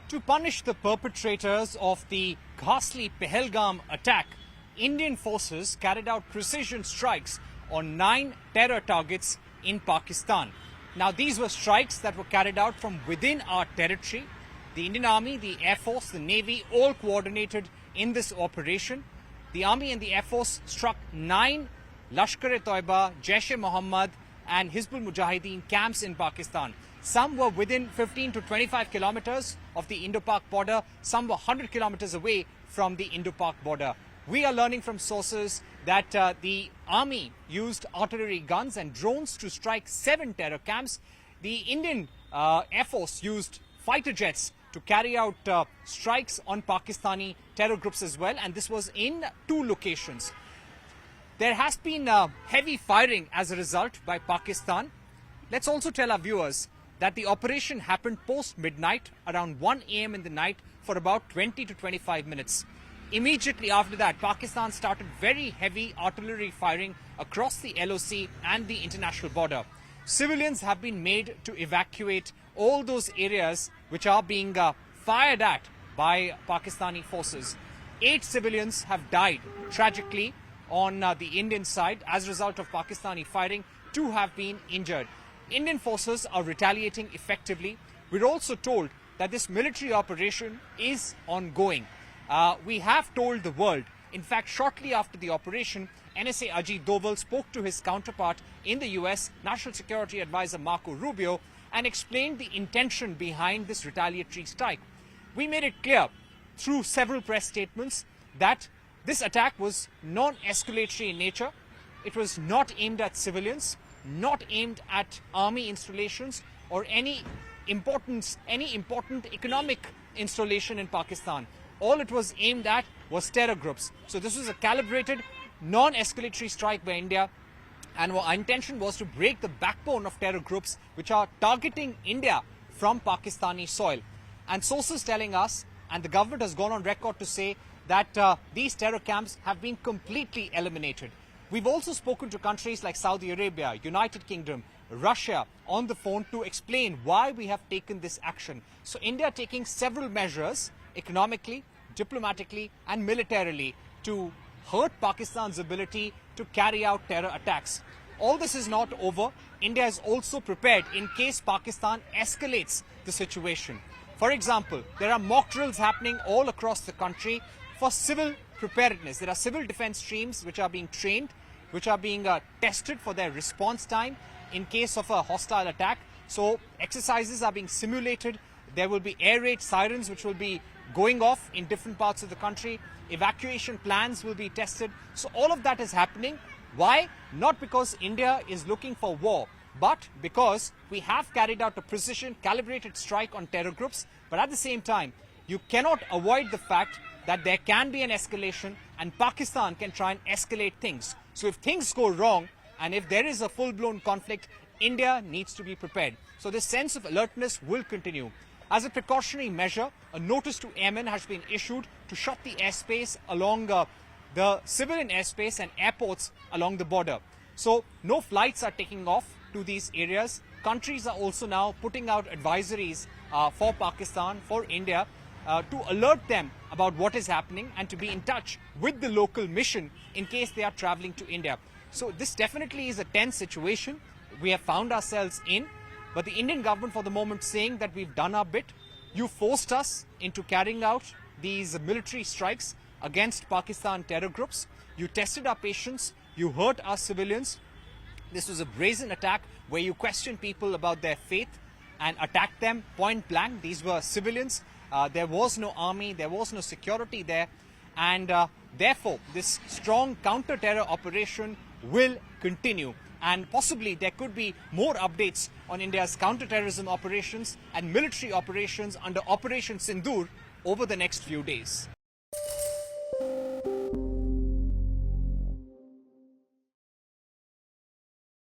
To punish the perpetrators of the ghastly Pahalgam attack, Indian forces carried out precision strikes on 9 terror targets in Pakistan. Now, these were strikes that were carried out from within our territory. The Indian Army, the Air Force, the Navy all coordinated in this operation. The Army and the Air Force struck 9 Lashkar-e-Taiba, Jaish-e-Muhammad and Hizbul Mujahideen camps in Pakistan. Some were within 15 to 25 kilometers of the Indo-Pak border. Some were 100 kilometers away from the Indo-Pak border. We are learning from sources that the army used artillery guns and drones to strike 7 terror camps. The Indian Air Force used fighter jets to carry out strikes on Pakistani terror groups as well, and this was in 2 locations. There has been heavy firing as a result by Pakistan. Let's also tell our viewers that the operation happened post-midnight, around 1 a.m. in the night, for about 20 to 25 minutes. Immediately after that, Pakistan started very heavy artillery firing across the LOC and the international border. Civilians have been made to evacuate all those areas which are being fired at by Pakistani forces. 8 civilians have died tragically on the Indian side as a result of Pakistani firing. 2 have been injured. Indian forces are retaliating effectively. We're also told that this military operation is ongoing. We have told the world, in fact, shortly after the operation, NSA Ajit Doval spoke to his counterpart in the US, National Security Advisor Marco Rubio, and explained the intention behind this retaliatory strike. We made it clear through several press statements that this attack was non-escalatory in nature. It was not aimed at civilians, not aimed at army installations or any important economic installation in Pakistan. All it was aimed at was terror groups. So this was a calibrated, non-escalatory strike by India, and our intention was to break the backbone of terror groups which are targeting India from Pakistani soil. And sources telling us, and the government has gone on record to say, that these terror camps have been completely eliminated. We've also spoken to countries like Saudi Arabia, United Kingdom, Russia on the phone to explain why we have taken this action. So India taking several measures economically, diplomatically and militarily to hurt Pakistan's ability to carry out terror attacks. All this is not over. India is also prepared in case Pakistan escalates the situation. For example, there are mock drills happening all across the country for civil preparedness. There are civil defense streams which are being trained, which are being tested for their response time in case of a hostile attack. So exercises are being simulated. There will be air raid sirens which will be going off in different parts of the country. Evacuation plans will be tested. So all of that is happening. Why? Not because India is looking for war, but because we have carried out a precision calibrated strike on terror groups. But at the same time, you cannot avoid the fact that there can be an escalation and Pakistan can try and escalate things. So if things go wrong and if there is a full-blown conflict, India needs to be prepared. So this sense of alertness will continue. As a precautionary measure, a notice to airmen has been issued to shut the airspace along the civilian airspace and airports along the border. So no flights are taking off to these areas. Countries are also now putting out advisories for Pakistan, for India, to alert them about what is happening and to be in touch with the local mission in case they are traveling to India. So this definitely is a tense situation we have found ourselves in. But the Indian government for the moment saying that we've done our bit. You forced us into carrying out these military strikes against Pakistan terror groups. You tested our patience. You hurt our civilians. This was a brazen attack where you questioned people about their faith and attacked them point blank. These were civilians. There was no army. There was no security there. And therefore, this strong counter-terror operation will continue. And possibly there could be more updates on India's counter-terrorism operations and military operations under Operation Sindoor over the next few days.